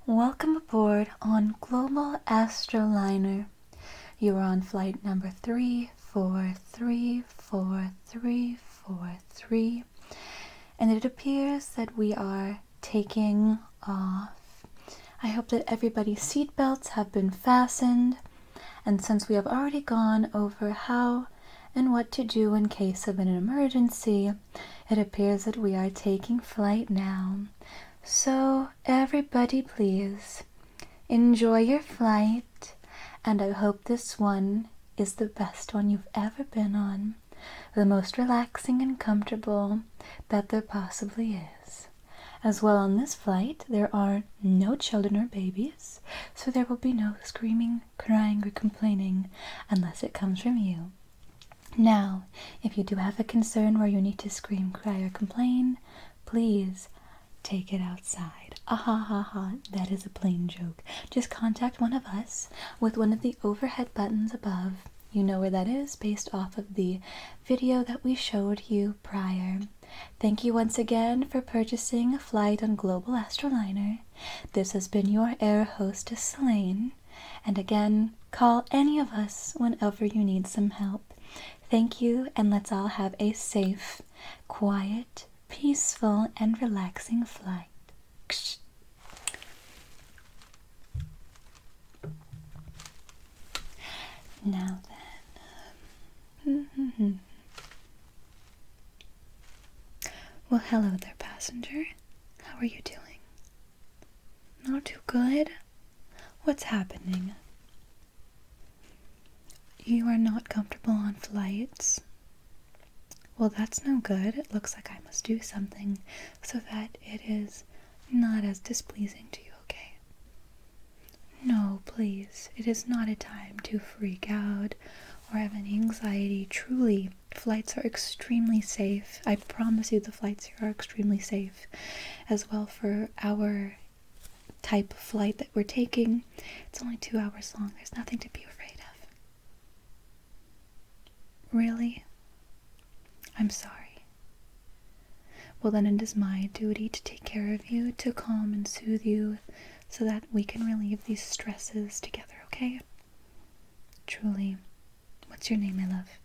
Welcome aboard on Global Astroliner. You are on flight number 343443, and it appears that we are taking off. I hope that everybody's seatbelts have been fastened, and since we have already gone over how and what to do in case of an emergency, it appears that we are taking flight now. So, everybody please, enjoy your flight, and I hope this one is the best one you've ever been on, the most relaxing and comfortable that there possibly is. As well, on this flight, there are no children or babies, so there will be no screaming, crying, or complaining unless it comes from you. Now, if you do have a concern where you need to scream, cry, or complain, please take it outside. That is a plain joke. Just contact one of us with one of the overhead buttons above. You know where that is based off of the video that we showed you prior. Thank you once again for purchasing a flight on Global Astroliner. This has been your air hostess, Selene. And again, call any of us whenever you need some help. Thank you, and let's all have a safe, quiet, peaceful, and relaxing flight. Now then. Well, hello there, passenger. How are you doing? Not too good? What's happening? You are not comfortable on flights? Well, that's no good. It looks like I must do something so that it is not as displeasing to you, okay? No, please. It is not a time to freak out or have any anxiety. Truly, flights are extremely safe. I promise you the flights here are extremely safe. As well, for our type of flight that we're taking, it's only 2 hours long. There's nothing to be afraid of. Really? I'm sorry. Well, then it is my duty to take care of you, to calm and soothe you, so that we can relieve these stresses together, okay? Truly. What's your name, my love?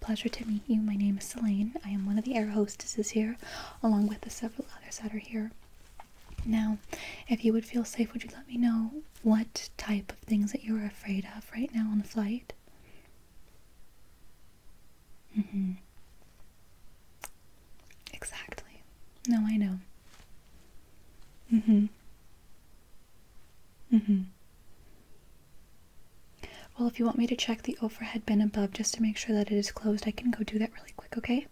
Pleasure to meet you. My name is Selene. I am one of the air hostesses here, along with the several others that are here. Now, if you would feel safe, would you let me know what type of things that you're afraid of right now on the flight? Exactly. No, I know. Well, if you want me to check the overhead bin above just to make sure that it is closed, I can go do that really quick, okay?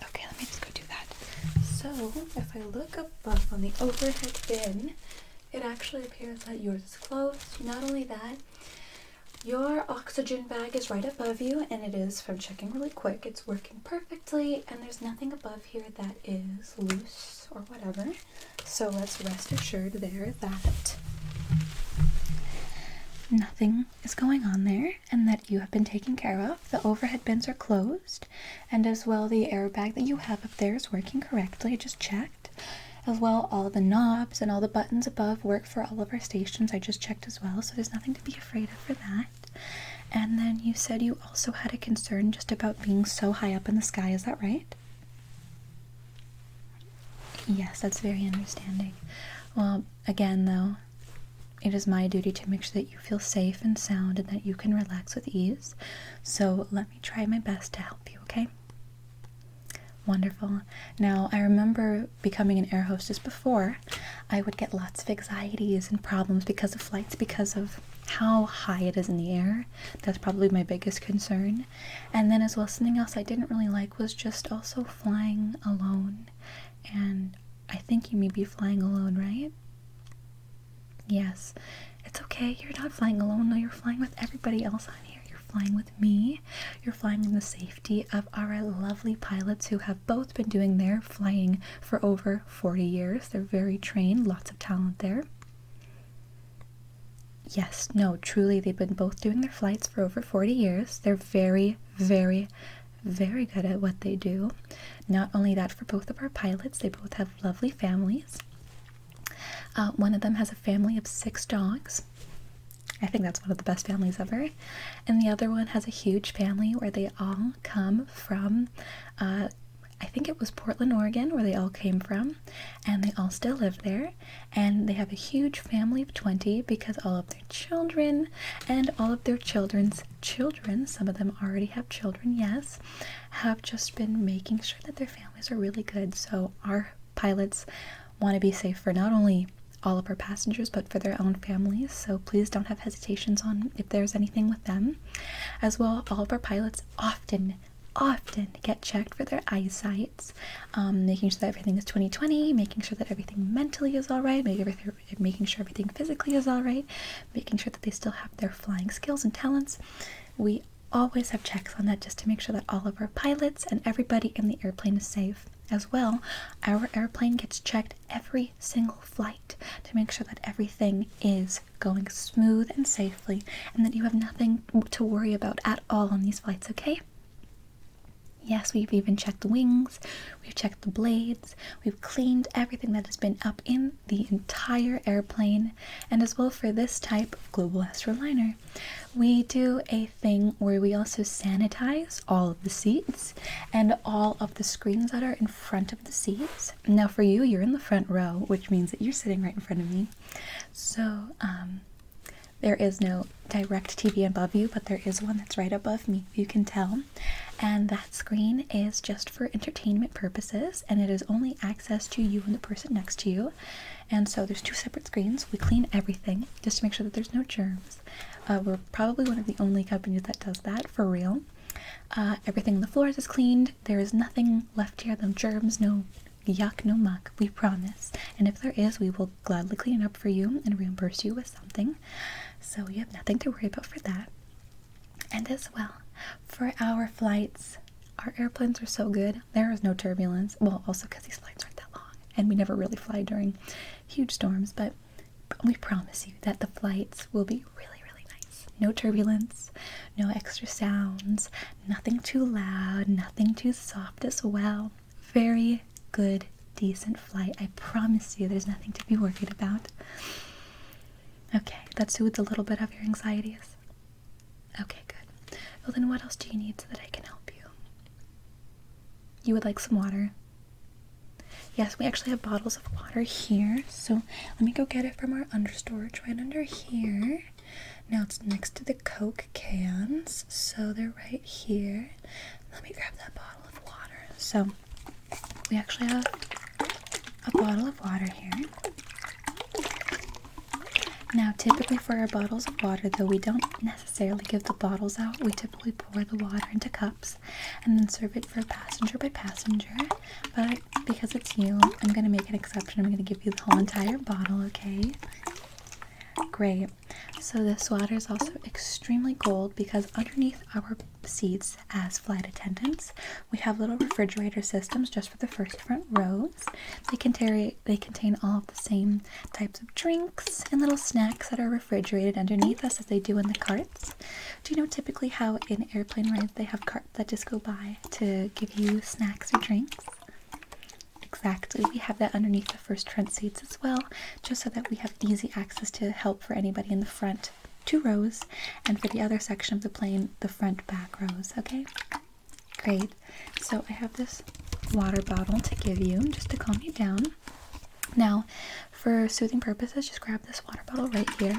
Okay, let me just go do that. So, if I look above on the overhead bin, it actually appears that yours is closed. Not only that, your oxygen bag is right above you, and it is, from checking really quick, it's working perfectly, and there's nothing above here that is loose or whatever. So let's rest assured there that nothing is going on there and that you have been taken care of. The overhead bins are closed, and as well the airbag that you have up there is working correctly. I just checked. As well, all the knobs and all the buttons above work for all of our stations. I just checked as well, so there's nothing to be afraid of for that. And then you said you also had a concern just about being so high up in the sky, is that right? Yes, that's very understanding. Well, again though, it is my duty to make sure that you feel safe and sound and that you can relax with ease. So let me try my best to help you, okay? Wonderful. Now, I remember becoming an air hostess before. I would get lots of anxieties and problems because of flights, because of how high it is in the air. That's probably my biggest concern. And then as well, something else I didn't really like was just also flying alone. And I think you may be flying alone, right? Yes. It's okay. You're not flying alone. No, you're flying with everybody else on here. Flying with me. You're flying in the safety of our lovely pilots who have both been doing their flying for over 40 years. They're very trained, lots of talent there. Yes, no, truly, they've been both doing their flights for over 40 years. They're very, very, very good at what they do. Not only that, for both of our pilots, they both have lovely families. One of them has a family of 6 dogs. I think that's one of the best families ever. And the other one has a huge family where they all come from, I think it was Portland, Oregon, where they all came from, and they all still live there. And they have a huge family of 20 because all of their children and all of their children's children, some of them already have children, yes, have just been making sure that their families are really good. So our pilots want to be safe for not only all of our passengers but for their own families, so please don't have hesitations on if there's anything with them. As well, all of our pilots often get checked for their eyesight, making sure that everything is 20/20, making sure that everything mentally is all right, making sure everything physically is all right, making sure that they still have their flying skills and talents. We always have checks on that just to make sure that all of our pilots and everybody in the airplane is safe. As well, our airplane gets checked every single flight to make sure that everything is going smooth and safely and that you have nothing to worry about at all on these flights, okay? Yes, we've even checked the wings, we've checked the blades, we've cleaned everything that has been up in the entire airplane. And as well, for this type of global astroliner, we do a thing where we also sanitize all of the seats and all of the screens that are in front of the seats. Now for you, you're in the front row, which means that you're sitting right in front of me. So, there is no direct TV above you, but there is one that's right above me, you can tell. And that screen is just for entertainment purposes, and it is only access to you and the person next to you. And so there's 2 separate screens. We clean everything just to make sure that there's no germs. We're probably one of the only companies that does that, for real. Everything on the floors is cleaned. There is nothing left here, no germs, no yuck, no muck, we promise. And if there is, we will gladly clean it up for you and reimburse you with something. So you have nothing to worry about for that. And as well, for our flights, our airplanes are so good. There is no turbulence. Well, also because these flights aren't that long, and we never really fly during huge storms, but we promise you that the flights will be really, really nice. No turbulence, no extra sounds, nothing too loud, nothing too soft as well. Very good, decent flight. I promise you there's nothing to be worried about. Okay, that soothes a little bit of your anxieties. Okay, good. Well, then what else do you need so that I can help you? You would like some water? Yes, we actually have bottles of water here, so let me go get it from our understorage right under here. Now it's next to the Coke cans, so they're right here. Let me grab that bottle of water. So we actually have a bottle of water here. Now, typically for our bottles of water, though, we don't necessarily give the bottles out. We typically pour the water into cups and then serve it for passenger by passenger. But because it's you, I'm going to make an exception. I'm going to give you the whole entire bottle, okay? Great. So this water is also extremely cold because underneath our seats as flight attendants, we have little refrigerator systems just for the first front rows. They contain all of the same types of drinks and little snacks that are refrigerated underneath us as they do in the carts. Do you know typically how in airplane rides they have carts that just go by to give you snacks or drinks? Exactly, we have that underneath the first front seats as well, just so that we have easy access to help for anybody in the front 2 rows, and for the other section of the plane, the front back rows, okay? Great. So I have this water bottle to give you, just to calm you down. Now, for soothing purposes, just grab this water bottle right here.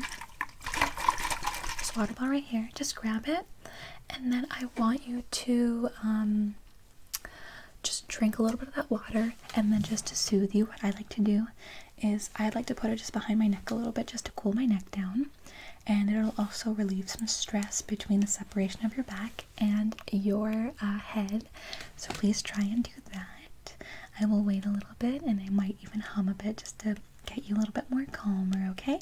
This water bottle right here, just grab it, and then I want you to, just drink a little bit of that water, and then just to soothe you, what I like to do is I like to put it just behind my neck a little bit just to cool my neck down, and it'll also relieve some stress between the separation of your back and your head. So please try and do that. I will wait a little bit, and I might even hum a bit just to get you a little bit more calmer, okay?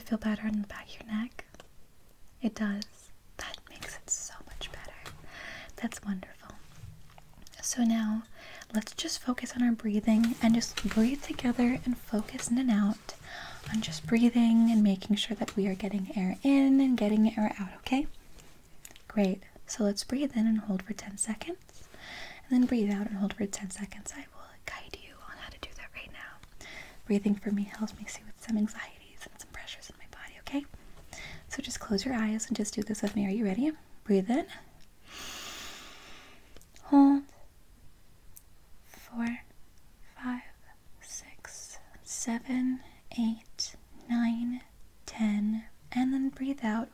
feel better in the back of your neck? It does. That makes it so much better. That's wonderful. So now, let's just focus on our breathing and just breathe together and focus in and out on just breathing and making sure that we are getting air in and getting air out, okay? Great. So let's breathe in and hold for 10 seconds. And then breathe out and hold for 10 seconds. I will guide you on how to do that right now. Breathing for me helps me soothe some anxieties and some pressures in my body, okay? So just close your eyes and just do this with me. Are you ready? Breathe in. Hold. 4, 5, 6, 7, 8, 9, 10. And then breathe out.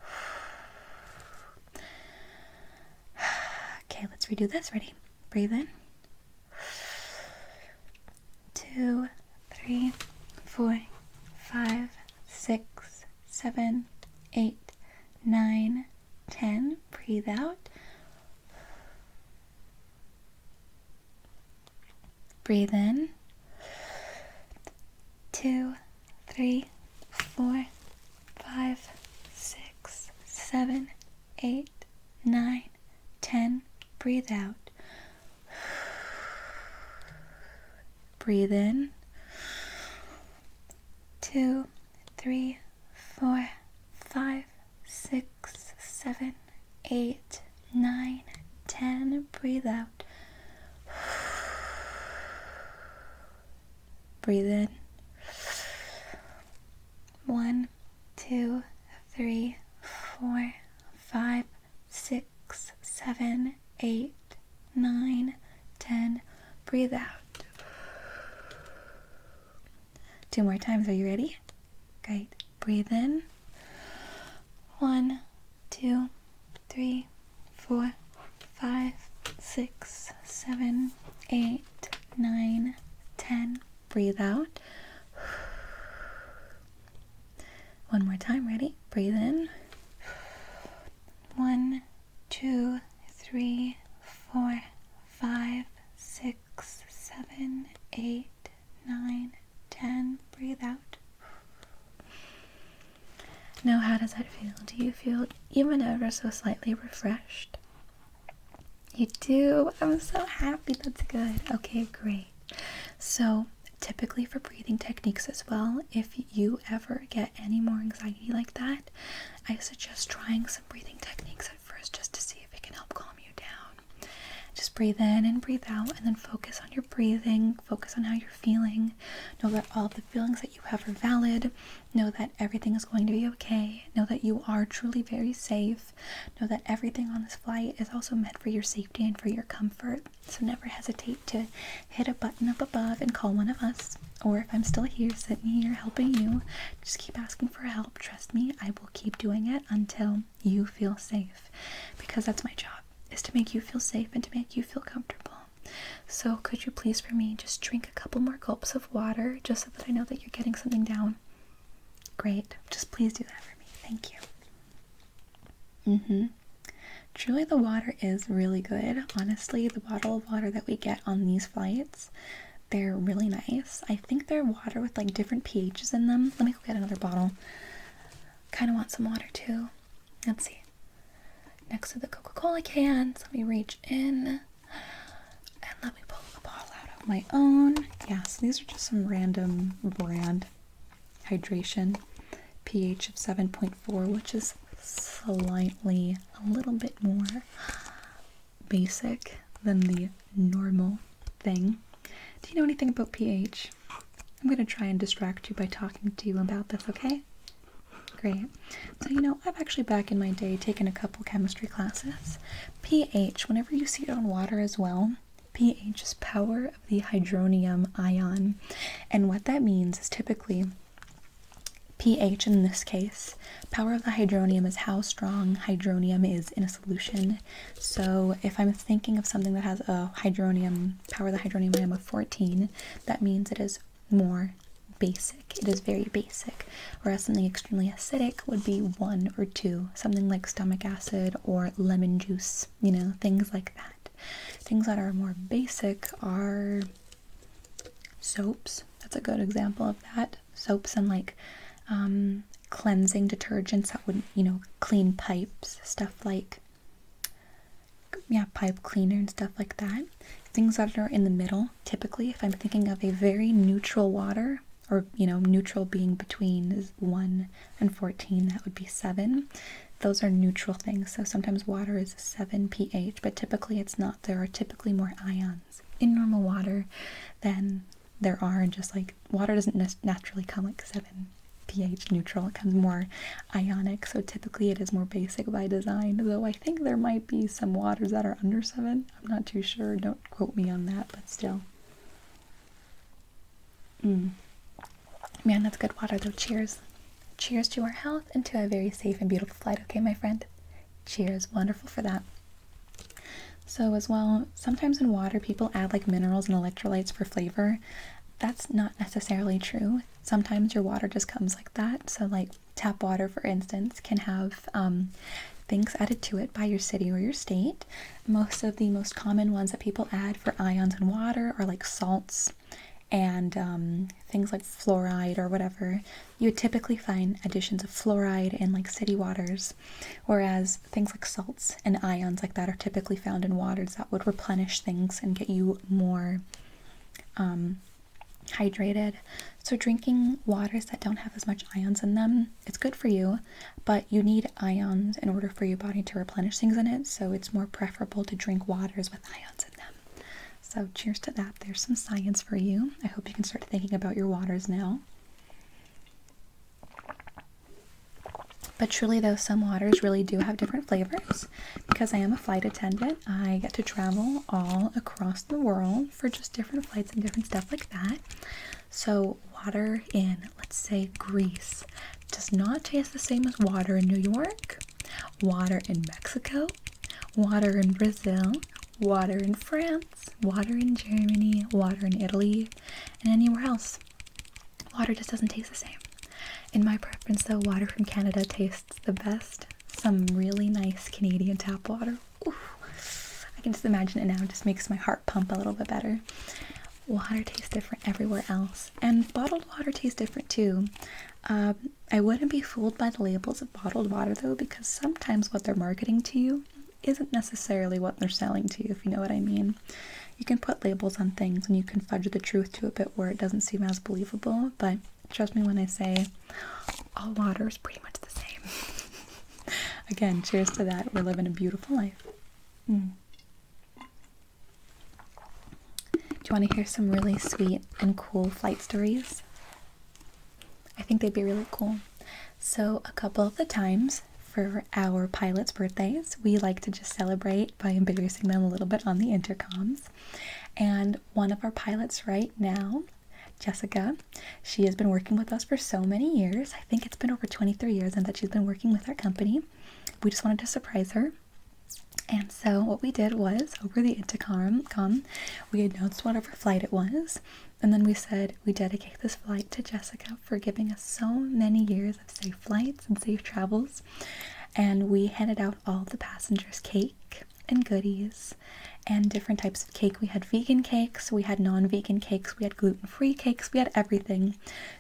Okay, let's redo this. Ready? Breathe in. 2, 3, 4, 5, 6, 7, 8, 9, 10. Breathe out. Breathe in. 2, 3, 4, 5, 6, 7, 8, 9, 10. Breathe out. Breathe in. 2, 3, 4, 5, 6, 7, 8, 9, 10. Breathe out. Breathe in. 1, 2, 3, 4, 5, 6, 7, 8, 9, 10. Breathe out. 2 more times. Are you ready? Great. Breathe in. 1, 2, 3, 4, 5, 6, 7, 8, 9, 10. Breathe out. 1 more time. Ready? Breathe in. 1, 2, 3, 4, 5, 6, 7, 8, 9, 10. Breathe out. Now, how does that feel? Do you feel even ever so slightly refreshed? You do? I'm so happy. That's good. Okay, great. So, typically for breathing techniques as well, if you ever get any more anxiety like that, I suggest trying some breathing techniques at first just to see if it can help calm you down. Just breathe in and breathe out and then focus on your breathing, focus on how you're feeling. Know that all the feelings that you have are valid. Know that everything is going to be okay. Know that you are truly very safe. Know that everything on this flight is also meant for your safety and for your comfort. So never hesitate to hit a button up above and call one of us. Or if I'm still here, sitting here helping you, just keep asking for help. Trust me, I will keep doing it until you feel safe. Because that's my job, is to make you feel safe and to make you feel comfortable. So could you please for me just drink a couple more gulps of water just so that I know that you're getting something down? Great. Just please do that for me. Thank you. Truly the water is really good. Honestly, the bottle of water that we get on these flights, they're really nice. I think they're water with like different pHs in them. Let me go get another bottle. Kind of want some water too. Let's see. Next to the Coca-Cola cans, let me reach in and let me pull a bottle out of my own. Yeah, so these are just some random brand hydration. pH of 7.4, which is slightly a little bit more basic than the normal thing. Do you know anything about pH? I'm going to try and distract you by talking to you about this, okay? Great. So, I've actually back in my day taken a couple chemistry classes. pH, whenever you see it on water as well, pH is power of the hydronium ion. And what that means is typically pH in this case, power of the hydronium is how strong hydronium is in a solution. So if I'm thinking of something that has a hydronium, power of the hydronium ion of 14, that means it is more basic. It is very basic. Whereas something extremely acidic would be 1 or 2, something like stomach acid or lemon juice, things like that. Things that are more basic are soaps. That's a good example of that. Soaps and cleansing detergents that would, clean pipes, stuff like, pipe cleaner and stuff like that. Things that are in the middle, typically, if I'm thinking of a very neutral water, or, neutral being between 1 and 14, that would be 7. Those are neutral things. So sometimes water is 7 pH, but typically it's not. There are typically more ions in normal water than there are in just like, water doesn't naturally come like 7 pH neutral. It comes more ionic, so typically it is more basic by design, though I think there might be some waters that are under 7. I'm not too sure. Don't quote me on that, but still. Man, that's good water though. Cheers. Cheers to our health and to a very safe and beautiful flight, okay, my friend? Cheers. Wonderful for that. So as well, sometimes in water people add like minerals and electrolytes for flavor. That's not necessarily true. Sometimes your water just comes like that. So like tap water, for instance, can have things added to it by your city or your state. Most of the most common ones that people add for ions in water are like salts and things like fluoride or whatever. You would typically find additions of fluoride in like city waters, whereas things like salts and ions like that are typically found in waters that would replenish things and get you more hydrated. So drinking waters that don't have as much ions in them, it's good for you, but you need ions in order for your body to replenish things in it, so it's more preferable to drink waters with ions in them. So cheers to that. There's some science for you. I hope you can start thinking about your waters now. But truly though, some waters really do have different flavors. Because I am a flight attendant, I get to travel all across the world for just different flights and different stuff like that. So water in, let's say, Greece does not taste the same as water in New York, water in Mexico, water in Brazil, water in France, water in Germany, water in Italy, and anywhere else. Water just doesn't taste the same. In my preference though, water from Canada tastes the best. Some really nice Canadian tap water. Oof, I can just imagine it now. It just makes my heart pump a little bit better. Water tastes different everywhere else, and bottled water tastes different too. I wouldn't be fooled by the labels of bottled water though, because sometimes what they're marketing to you isn't necessarily what they're selling to you, if you know what I mean. You can put labels on things and you can fudge the truth to a bit where it doesn't seem as believable, but trust me when I say all water is pretty much the same. Again, cheers to that. We're living a beautiful life. Do you want to hear some really sweet and cool flight stories? I think they'd be really cool. So a couple of the times for our pilots' birthdays, we like to just celebrate by embarrassing them a little bit on the intercoms. And one of our pilots right now, Jessica, she has been working with us for so many years. I think it's been over 23 years and that she's been working with our company. We just wanted to surprise her. And so what we did was, over the intercom, we announced whatever flight it was, and then we said we dedicate this flight to Jessica for giving us so many years of safe flights and safe travels. And we handed out all of the passengers cake and goodies and different types of cake. We had vegan cakes, we had non-vegan cakes, we had gluten-free cakes, we had everything,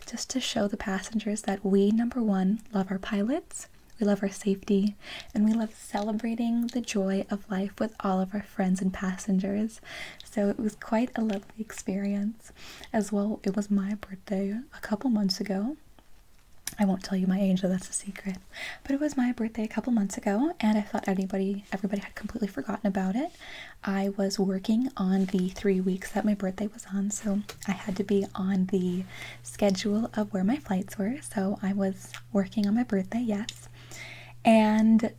just to show the passengers that we, number one, love our pilots, we love our safety, and we love celebrating the joy of life with all of our friends and passengers. So it was quite a lovely experience. As well, it was my birthday a couple months ago. I won't tell you my age, though that's a secret. But it was my birthday a couple months ago, and I thought everybody had completely forgotten about it. I was working on the 3 weeks that my birthday was on, so I had to be on the schedule of where my flights were. So I was working on my birthday, yes. And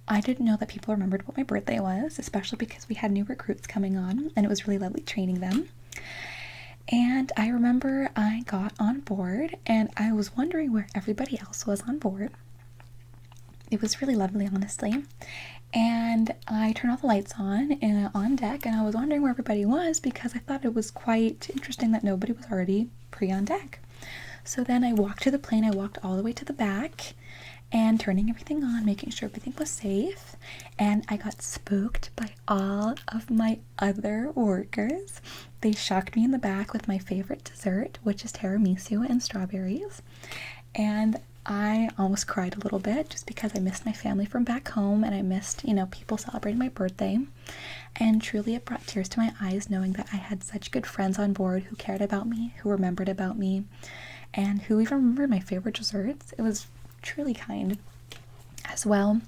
I didn't know that people remembered what my birthday was, especially because we had new recruits coming on, and it was really lovely training them. And I remember I got on board, and I was wondering where everybody else was on board. It was really lovely, honestly. And I turned all the lights on deck, and I was wondering where everybody was because I thought it was quite interesting that nobody was already on deck. So then I walked to the plane. I walked all the way to the back, and turning everything on, making sure everything was safe. And I got spooked by all of my other workers. They shocked me in the back with my favorite dessert, which is tiramisu and strawberries. And I almost cried a little bit just because I missed my family from back home, and I missed, people celebrating my birthday. And truly it brought tears to my eyes knowing that I had such good friends on board who cared about me, who remembered about me, and who even remembered my favorite desserts. It was truly kind. As well,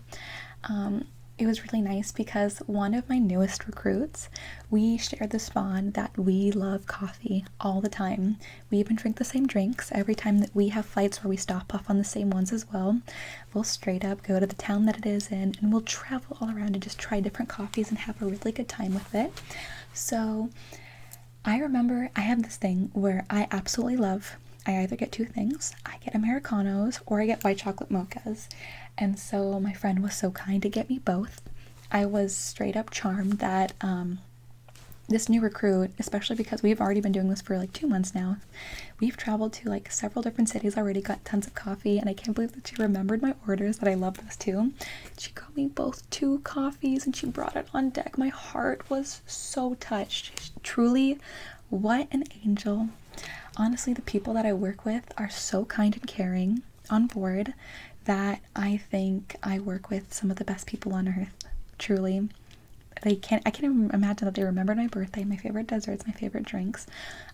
it was really nice because one of my newest recruits, we shared this bond that we love coffee all the time. We even drink the same drinks every time that we have flights where we stop off on the same ones as well. We'll straight up go to the town that it is in, and we'll travel all around and just try different coffees and have a really good time with it. So I remember I have this thing where I absolutely love, I either get two things. I get Americanos or I get white chocolate mochas. And so my friend was so kind to get me both. I was straight up charmed that this new recruit, especially because we've already been doing this for like 2 months now, we've traveled to like several different cities already, got tons of coffee, and I can't believe that she remembered my orders, that I love this too. She got me both 2 coffees and she brought it on deck. My heart was so touched. Truly, what an angel. Honestly, the people that I work with are so kind and caring on board that I think I work with some of the best people on earth. Truly. I can't even imagine that they remembered my birthday, my favorite desserts, my favorite drinks.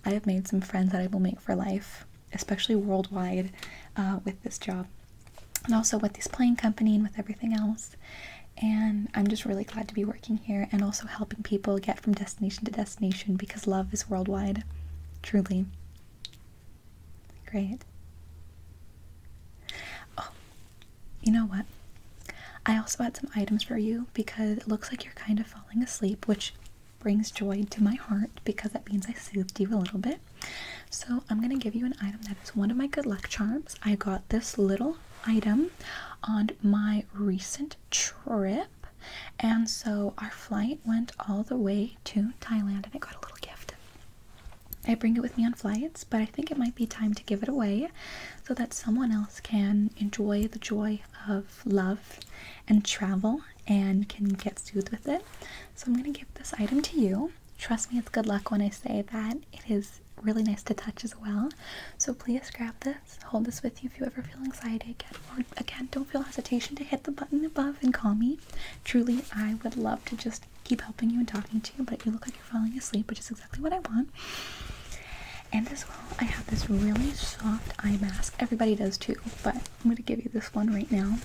I have made some friends that I will make for life, especially worldwide, with this job. And also with this plane company and with everything else. And I'm just really glad to be working here and also helping people get from destination to destination because love is worldwide. Truly. Great. Oh, you know what? I also had some items for you because it looks like you're kind of falling asleep, which brings joy to my heart because that means I soothed you a little bit. So I'm going to give you an item that is one of my good luck charms. I got this little item on my recent trip, and so our flight went all the way to Thailand and I got a little gift. I bring it with me on flights, but I think it might be time to give it away so that someone else can enjoy the joy of love and travel and can get soothed with it. So I'm going to give this item to you. Trust me, it's good luck when I say that. It is really nice to touch as well. So please grab this, hold this with you if you ever feel anxiety again. Or again, don't feel hesitation to hit the button above and call me. Truly, I would love to just keep helping you and talking to you, but you look like you're falling asleep, which is exactly what I want. And as well, I have this really soft eye mask. Everybody does too, but I'm going to give you this one right now.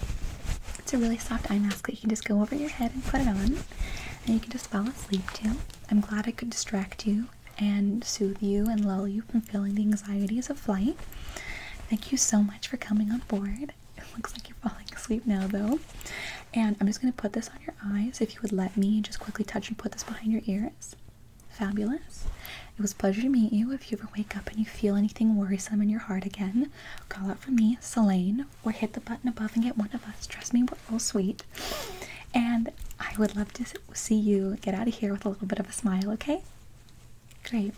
It's a really soft eye mask that you can just go over your head and put it on, and you can just fall asleep too. I'm glad I could distract you and soothe you and lull you from feeling the anxieties of flight. Thank you so much for coming on board. It looks like you're falling asleep now though. And I'm just going to put this on your eyes. If you would let me just quickly touch and put this behind your ears. Fabulous. It was a pleasure to meet you. If you ever wake up and you feel anything worrisome in your heart again, call out for me, Selene, or hit the button above and get one of us. Trust me, we're all sweet. And I would love to see you get out of here with a little bit of a smile, okay? Great.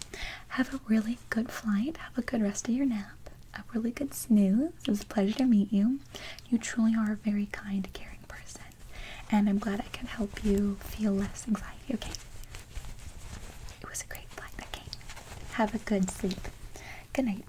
Have a really good flight. Have a good rest of your nap. A really good snooze. It was a pleasure to meet you. You truly are a very kind, caring person. And I'm glad I can help you feel less anxiety, okay? It was a great flight, okay? Have a good sleep. Good night.